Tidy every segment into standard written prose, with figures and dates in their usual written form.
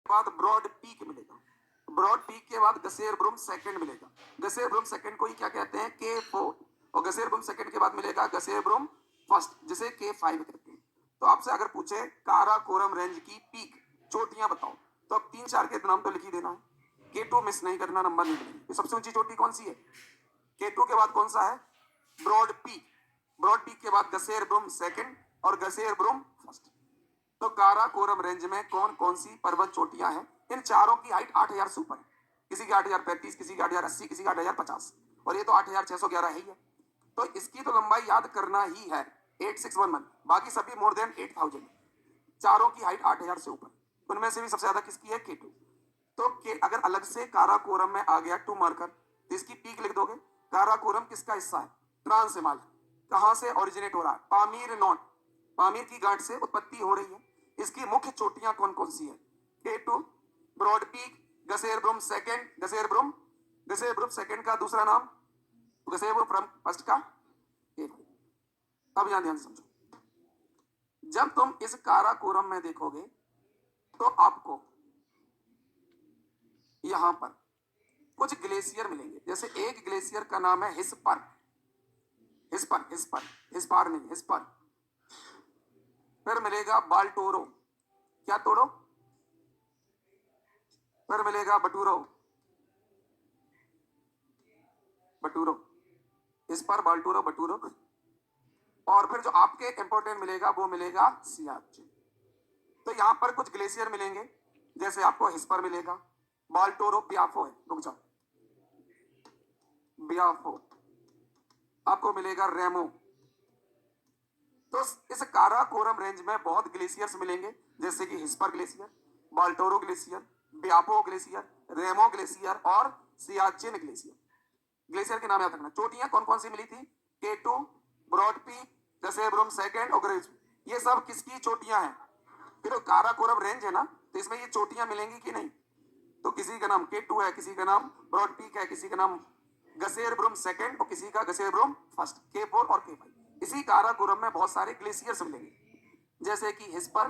बाद broad peak मिलेगा, broad peak के बाद गसेरब्रुम सेकंड मिलेगा, गसेरब्रुम सेकंड को ही क्या कहते हैं, K4, और गसेरब्रुम सेकंड के बाद मिलेगा गसेरब्रुम फर्स्ट, जिसे K5 कहते हैं। तो आपसे अगर पूछे काराकोरम रेंज की पीक चोटियां बताओ, तो अब 3-4 के नाम तो लिख ही देना है, K2 मिस नहीं करना, नंबर नहीं मिलेंगे। तो सबसे ऊंची चोटी कौन सी है, K2 के बाद कौन सा है, ब्रॉड पीक, ब्रॉड पीक के बाद गसेरब्रुम सेकंड और गसेरब्रुम फर्स्ट। तो काराकोरम रेंज में कौन कौन सी पर्वत चोटियां हैं, इन चारों की हाइट 8000 से ऊपर है, किसी की 8035, किसी की 8080, किसी की 8050, और ये तो 8611 है ही है। तो इसकी तो लंबाई याद करना ही है 8611, बाकी सभी मोर देन 8000, चारों की हाइट 8000 से ऊपर, उनमें से भी सबसे ज्यादा किसकी है, K2। तो अगर अलग से काराकोरम में आ गया 2 मार्कर, तो इसकी पीक लिख दोगे। काराकोरम किसका हिस्सा है, ट्रांस हिमालय, कहां से ओरिजिनेट हो रहा है, पामीर नॉट, पामीर की गांठ से उत्पत्ति हो रही है। इसकी मुख्य चोटियां कौन कौन सी है, K2, Broad Peak, Gasherbrum second, Gasherbrum second का दूसरा नाम गसेरब्रुम फर्स्ट का K5। अब यहां ध्यान समझो, जब तुम इस काराकोरम में देखोगे तो आपको यहां पर कुछ ग्लेशियर मिलेंगे। जैसे एक ग्लेशियर का नाम है हिस्पर, हिस्पर हिस्पर हिस्पार नहीं, हिस्पर। फिर मिलेगा बाल्टोरो, क्या तोड़ो, फिर मिलेगा बटूरो, बटूरो, हिस्पर, बाल्टोरो, बटूरो। और फिर जो आपके इंपॉर्टेंट मिलेगा वो मिलेगा सियाचिन। तो यहां पर कुछ ग्लेशियर मिलेंगे, जैसे आपको हिस्पर मिलेगा, बाल्टोरो, ब्याफो है, रुक जाओ, ब्याफो, आपको मिलेगा रेमो। तो इस काराकोरम रेंज में बहुत ग्लेशियर्स मिलेंगे, जैसे कि Hispar glacier, Baltoro glacier, Biafo glacier, Rimo glacier और सियाचिन ग्लेशियर। ग्लेशियर के नाम याद रखना। चोटियां कौन कौन सी मिली थी, K2, Broad Peak, Gasherbrum second और ग्रेस, ये सब किसकी चोटियां हैं, फिर काराकोरम रेंज है ना, तो इसमें ये चोटियां मिलेंगी कि नहीं। तो किसी का नाम K2 है, किसी का नाम ब्रॉड पीक है, किसी का नाम गसेरब्रुम सेकंड और किसी का गसेरब्रुम फर्स्ट, K4 और K5। इसी काराकोरम में बहुत सारे ग्लेशियर्स मिलेंगे, जैसे कि हिस्पर,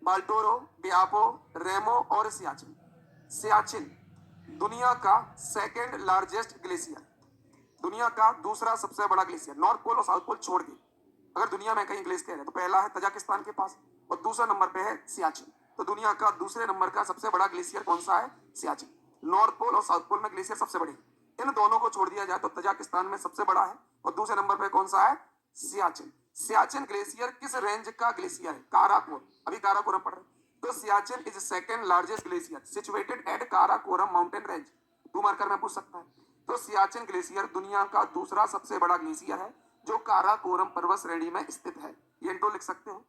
बाल्टोरो, ब्यापो, रेमो और सियाचिन। सियाचिन दुनिया का सेकंड लार्जेस्ट ग्लेशियर, दुनिया का दूसरा सबसे बड़ा ग्लेशियर, नॉर्थ पोल और साउथ पोल छोड़ के अगर दुनिया में कहीं ग्लेशियर है तो पहला है तजाकिस्तान के पास और दूसरा नंबर पे है सियाचिन। तो दुनिया का दूसरे नंबर का सबसे बड़ा ग्लेशियर कौन सा है, सियाचिन। नॉर्थ पोल और साउथ पोल में ग्लेशियर सबसे बड़े, इन दोनों को छोड़ दिया जाए तो तजाकिस्तान में सबसे बड़ा है और दूसरे नंबर पे कौन सा है, सियाचिन। सियाचिन ग्लेशियर किस रेंज का ग्लेशियर है, काराकोरम, अभी काराकोरम पढ़ रहे। तो Siachen is second largest glacier situated at Karakoram mountain range, 2 marker में पूछ सकता है। तो सियाचिन ग्लेशियर दुनिया का दूसरा सबसे बड़ा ग्लेशियर है जो काराकोरम पर्वत श्रेणी में स्थित है, ये इंट्रो लिख सकते हो।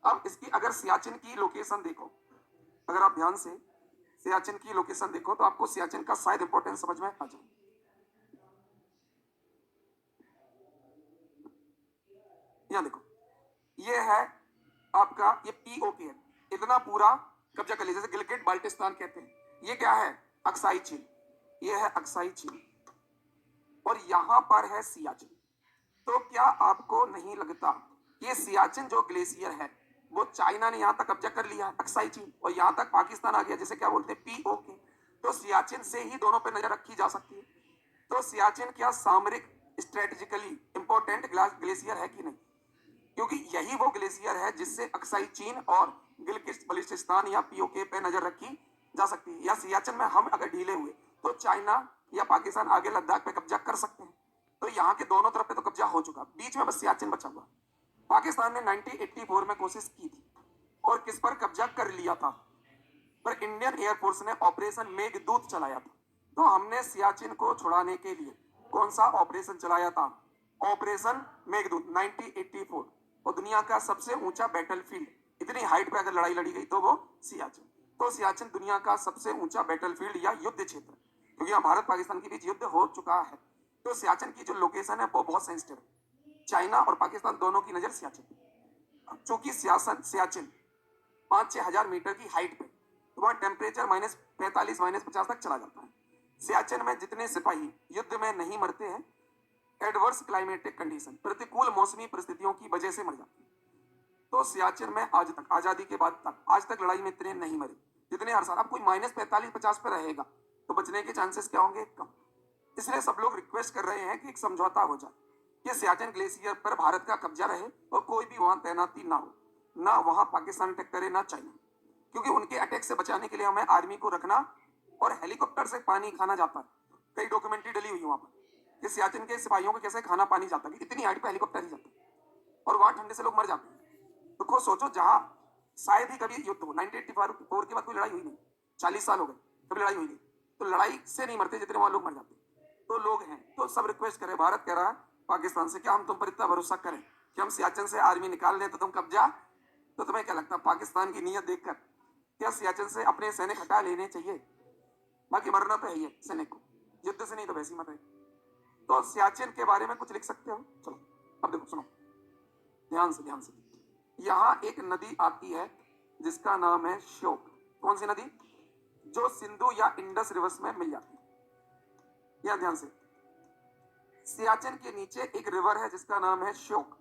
अब इसकी अगर सियाचिन की लोकेशन देखो, अगर आप ध्यान से सियाचिन की लोकेशन देखो तो आपको सियाचिन का शायद इंपॉर्टेंस समझ में आ जाए। यहां देखो, ये है आपका, ये POK है, इतना पूरा कब्जा कर लीजिए, जैसे गिलगिट बाल्टिस्तान कहते हैं। ये क्या है, अक्साई चीन, ये है अक्साई चीन और यहां पर है सियाचिन। तो क्या आपको नहीं लगता ये सियाचिन जो ग्लेशियर है वो चाइना ने यहां तक कब्जा कर लिया, अक्साई चीन, और यहां तक पाकिस्तान आ गया, जिसे क्या बोलते हैं, POK। तो सियाचिन से ही दोनों पे नजर रखी जा सकती है। तो सियाचिन क्या सामरिक स्ट्रेटेजिकली इंपॉर्टेंट ग्लेशियर है कि नहीं, क्योंकि यही वो ग्लेशियर है जिससे अक्साई चीन और गिलगिट बल्टिस्तान या POK पे नजर रखी जा सकती है। या सियाचिन में हम अगर ढीले हुए तो चाइना या पाकिस्तान आगे लद्दाख पे कब्जा कर सकते हैं। तो यहाँ के दोनों तरफ पे तो कब्जा हो चुका, बीच में बस सियाचिन बचा हुआ। पाकिस्तान ने 1984 में कोशिश की थी और किस पर कब्जा कर लिया था, पर इंडियन एयरफोर्स ने ऑपरेशन मेघदूत चलाया था। तो हमने सियाचिन को छुड़ाने के लिए कौन सा ऑपरेशन चलाया था, ऑपरेशन मेघदूत 1984। और दुनिया का सबसे ऊंचा बैटलफील्ड, इतनी हाइट पे अगर लड़ाई लड़ी गई तो वो सियाचिन। तो सियाचिन दुनिया का सबसे ऊंचा बैटलफील्ड या युद्ध क्षेत्र, क्योंकि यहाँ भारत पाकिस्तान के बीच युद्ध हो चुका है। तो सियाचिन की जो लोकेशन है वो बहुत सेंसिटिव है, चाइना और पाकिस्तान दोनों की नजर सियाचिन। चूंकि सियाचिन 5-6 हजार मीटर की हाइट पे, तो वहां टेम्परेचर -45 -50 तक चला जाता है। सियाचिन में जितने सिपाही युद्ध में नहीं मरते हैं, एडवर्स क्लाइमेटिक कंडीशन, प्रतिकूल मौसमी परिस्थितियों की वजह से मर जाते हैं। तो सियाचिन में आज तक, आजादी के बाद तक, आज तक लड़ाई में इतने नहीं मरे। जितने हर साल, अब कोई -45-50 पे रहेगा तो बचने के चांसेस क्या होंगे? कम। इसलिए सब लोग रिक्वेस्ट कर रहे हैं कि एक समझौता हो जाए, कि सियाचिन ग्लेशियर पर भारत का कब्जा रहे और कोई भी वहां तैनाती ना हो, ना वहां पाकिस्तान अटैक करे ना चाइना, क्योंकि उनके अटैक से बचाने के लिए हमें आर्मी को रखना, और हेलीकॉप्टर से पानी खाना जाता है। कई डॉक्यूमेंट्री डली हुई वहां पर कि सियाचिन के सिपाहियों को कैसे खाना पानी जाता है, इतनी हाइट पे हेलीकॉप्टर ही जाता है और वहां ठंडे से लोग मर जाते हैं। तो खुद सोचो, जहां शायद ही कभी युद्ध हो, 1984 के बाद कोई लड़ाई हुई नहीं, 40 साल हो गए कभी लड़ाई हुई नहीं, तो लड़ाई से नहीं मरते जितने वहां लोग मर जाते हैं। तो लोग हैं, तो सब रिक्वेस्ट करे, भारत कह रहा है पाकिस्तान से, क्या हम तुम पर इतना भरोसा करें कि हम सियाचिन से आर्मी निकाल लें तो तुम कब्जा? तो तुम्हें क्या लगता है पाकिस्तान की नीयत देखकर क्या सियाचिन से अपने सैनिक हटा लेने चाहिए? बाकी मरना तो है ही है सैनिक को, युद्ध से नहीं तो वैसे ही मर रहे। तो सियाचिन के बारे में कुछ लिख सकते हो? चलो अब देखो, सुनो ध्यान से, ध्यान से। यहां एक नदी आती है जिसका नाम है श्योक। कौन सी नदी? जो सिंधु या इंडस रिवर्स में मिल जाती है। यहां ध्यान से, सियाचिन के नीचे एक रिवर है जिसका नाम है श्योक,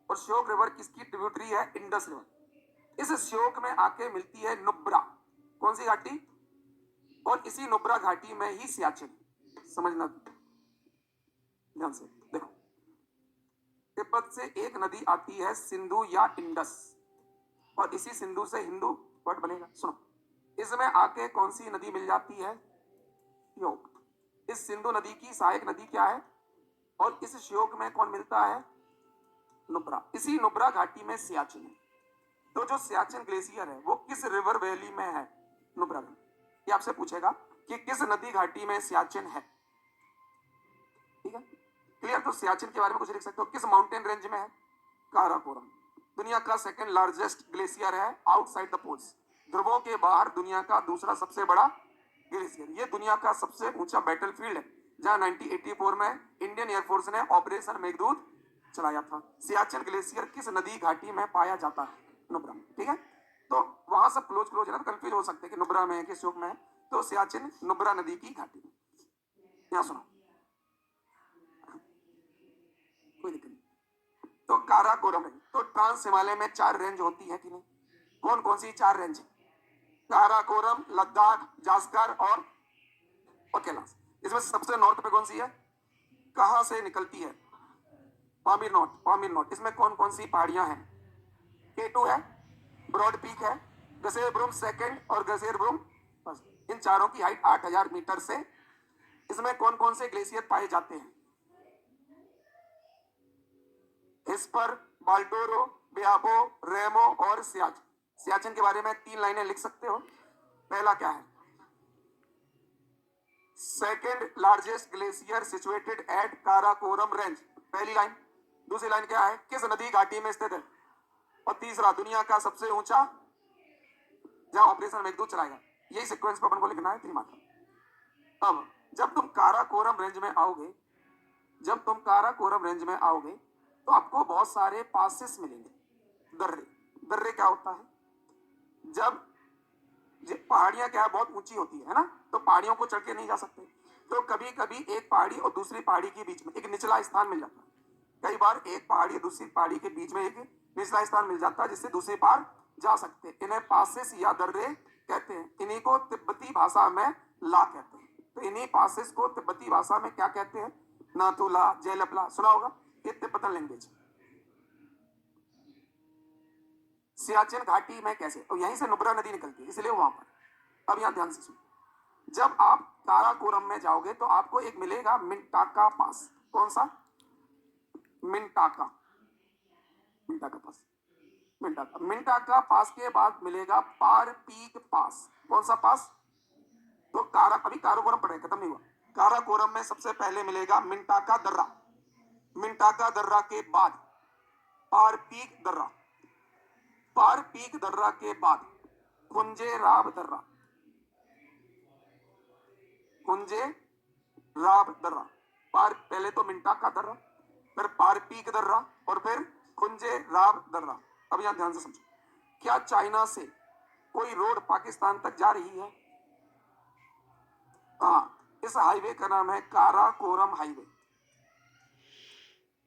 और श्योक रिवर किसकी ट्रिब्यूटरी है? Indus river. इस श्योक में आके मिलती है नुब्रा। कौन सी घाटी? और इसी नुब्रा घाटी में ही सियाचिन। समझना ध्यान से, देखो तिब्बत से एक नदी आती है सिंधु या इंडस, और इसी सिंधु से हिंदू वर्ड बनेगा। सुनो, इसमें आके कौन सी नदी मिल जाती है? श्योक। इस सिंधु नदी की सहायक नदी क्या है? और इस श्योक में कौन मिलता है? नुब्रा। इसी नुब्रा घाटी में सियाचिन है। तो जो सियाचिन ग्लेशियर है वो किस रिवर वैली में है? नुब्रा में। ये आपसे पूछेगा कि किस नदी घाटी में सियाचिन है। ठीक है, क्लियर? तो सियाचिन के बारे में कुछ लिख सकते हो। किस माउंटेन रेंज में है? काराकोरम। दुनिया का सेकंड लार्जेस्ट ग्लेशियर है आउटसाइड द पोल्स। ध्रुवों के बाहर दुनिया का दूसरा सबसे बड़ा ग्लेशियर। ये दुनिया का सबसे ऊंचा बैटलफील्ड है जहां 1984 में इंडियन एयरफोर्स ने ऑपरेशन मेघदूत चलाया था। सियाचिन ग्लेशियर किस नदी घाटी में पाया जाता है? नुब्रा। ठीक है, तो वहां सब क्लोज क्लोज है ना, तो कंफ्यूज हो सकते हैं कि नुब्रा में है कि श्योक में है। तो सियाचिन नुब्रा नदी की घाटी में। यहां सुनो, कोई दिक्कत नहीं। तो काराकोरम रेंज, तो ट्रांस हिमालय में 4 रेंज होती है कि नहीं? कौन कौन सी 4 रेंज? काराकोरम, लद्दाख, जास्कर और कैलाश। इसमें सबसे नॉर्थ पे कौन सी है? कहां से निकलती है? पामीर नॉट। पामीर नॉट। इसमें कौन कौन सी पहाड़ियां हैं? K2 है, ब्रॉड पीक है, गसेरब्रुम सेकंड और गसेरब्रुम फर्स्ट। इन चारों की हाइट 8000 मीटर से। इसमें कौन कौन से ग्लेशियर पाए जाते हैं? एस्पर, बाल्टोरो, बियाबो, रेमो और सियाचिन। सियाचिन के बारे में 3 लाइनें लिख सकते हो। पहला क्या है? Second largest glacier situated at Karakoram range. पहली लाइन। दूसरी लाइन क्या है? किस नदी घाटी में स्थित है? और तीसरा, दुनिया का सबसे ऊंचा जहां ऑपरेशन मेघदूत चलाएगा। यही सीक्वेंस पर अपन को लिखना है त्रिमात्रा। अब जब तुम काराकोरम रेंज में आओगे, जब तुम काराकोरम रेंज में आओगे तो आपको बहुत सारे पासेस मिलेंगे। दर्रे। दर्रे क्या होता है? जब पहाड़ियां क्या है, बहुत ऊंची होती है ना, तो पहाड़ियों को चढ़ के नहीं जा सकते, तो कभी कभी एक पहाड़ी और दूसरी पहाड़ी के बीच में एक निचला स्थान मिल जाता है। कई बार एक पहाड़ी और दूसरी पहाड़ी के बीच में एक निचला स्थान मिल जाता है जिससे दूसरे पार जा सकते हैं। इन्हें पासेस या दर्रे कहते हैं। इन्हीं को तिब्बती भाषा में ला कहते हैं। तो इन्हीं पासेस को तिब्बती भाषा में क्या कहते हैं? नाथुला, जेलपला। सुना होगा, ये तिब्बतन लैंग्वेज। सियाचिन घाटी में कैसे? और यहीं से नुब्रा नदी निकलती है, इसलिए वहां पर। अब यहां ध्यान से सुनो, जब आप काराकोरम में जाओगे तो आपको एक मिलेगा मिंटाका पास। कौन सा? मिंटाका। मिंटाका पास। मिंटाका। मिंटाका पास के बाद मिलेगा पार पीक पास। कौन सा पास? तो अभी काराकोरम पढ़े, खत्म नहीं हुआ। काराकोरम में सबसे पहले मिलेगा मिंटाका दर्रा। मिंटाका दर्रा के बाद पार पीक दर्रा। पार पीक दर्रा के बाद कुंजे राब दर्रा। कुंजे राब दर्रा। पार, पहले तो मिंटाका दर्रा, फिर पार पीक दर्रा, और फिर कुंजे राब दर्रा। अब यहां ध्यान से समझो, क्या चाइना से कोई रोड पाकिस्तान तक जा रही है? हाँ, इस हाईवे का नाम है काराकोरम हाईवे।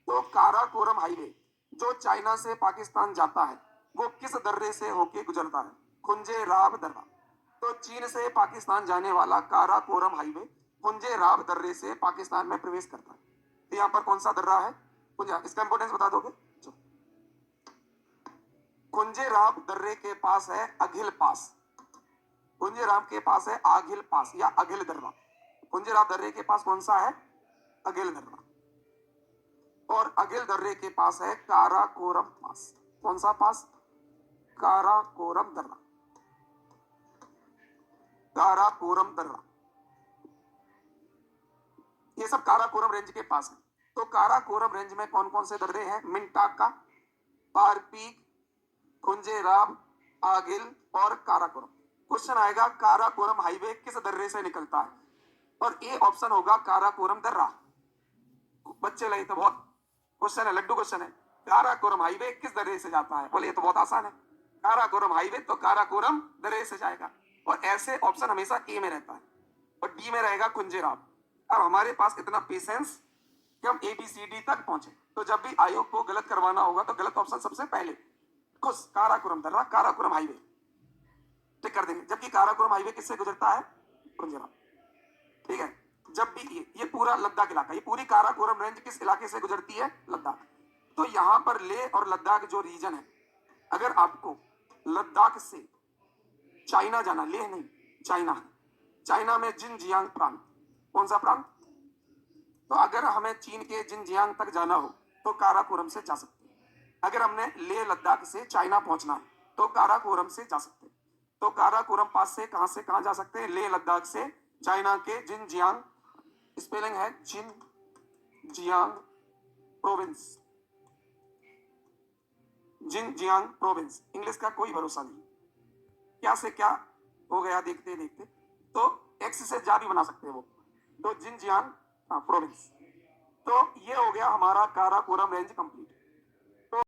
तो काराकोरम हाईवे जो चाइना से पाकिस्तान जाता है वो किस दर्रे से होके गुजरता है? कुंजे राब दर्रा। तो चीन से पाकिस्तान जाने वाला काराकोरम हाईवे पुंजेराब दर्रे से पाकिस्तान में प्रवेश करता है। तो यहाँ पर कौन सा दर्रा है? पुंजा। इसका इंपोर्टेंस बता दोगे? पुंजेराब दर्रे के पास है अघिल पास। पुंजेराब के पास है आघिल पास या अघिल दर्रा। पुंजेराब दर्रे के पास कौन सा है? अघिल दर्रा। और अघिल दर्रे के पास है काराकोरम पास। कौन सा पास? काराकोरम दर्रा। काराकोरम दर्रा, ये सब काराकोरम रेंज के पास है। तो काराकोरम रेंज में कौन कौन से दर्रे हैं? मिंटाका, पारपीक, खुंजेराब, आगिल और काराकोरम। क्वेश्चन आएगा काराकोरम हाईवे किस दर्रे से निकलता है? और ए ऑप्शन होगा काराकोरम दर्रा। बच्चे लगे तो बहुत क्वेश्चन है, लड्डू क्वेश्चन है। काराकोरम हाईवे किस दर्रे से जाता है? बोले ये तो बहुत आसान है, काराकोरम हाईवे तो काराकोरम दर्रे से जाएगा। और ऐसे ऑप्शन हमेशा ए में रहता है और डी में रहेगा कुंजेराब। अब हमारे पास इतना पेशेंस कि हम ABCD तक पहुंचे, तो जब भी आयोग को गलत करवाना होगा तो गलत ऑप्शन सबसे पहले खुश काराकोरम दर्रा, काराकोरम हाईवे टिक कर देंगे। जबकि काराकोरम हाईवे किससे गुजरता है? कुंजेराब। ठीक है। जब भी ये पूरा लद्दाख इलाका, ये पूरी काराकोरम रेंज किस इलाके से गुजरती है? लद्दाख। तो यहां पर लेह और लद्दाख जो रीजन है, अगर आपको लद्दाख से चाइना जाना, लेह नहीं चाइना, चाइना में जिनजियांग प्रांत, कौन सा प्रांत? तो अगर हमें चीन के जिनजियांग तक जाना हो तो काराकोरम से जा सकते हैं। अगर हमने लेह लद्दाख से चाइना पहुंचना है तो काराकोरम से जा सकते हैं। तो काराकोरम पास से कहां जा सकते हैं? लेह लद्दाख से चाइना के जिनजियांग, स्पेलिंग है Jinjiang province, Jinjiang province. English का कोई भरोसा नहीं, क्या से क्या हो गया देखते देखते। तो एक्स से जा भी बना सकते हैं वो। तो जिनजियांग प्रोविंस। तो ये हो गया हमारा काराकोरम रेंज कंप्लीट।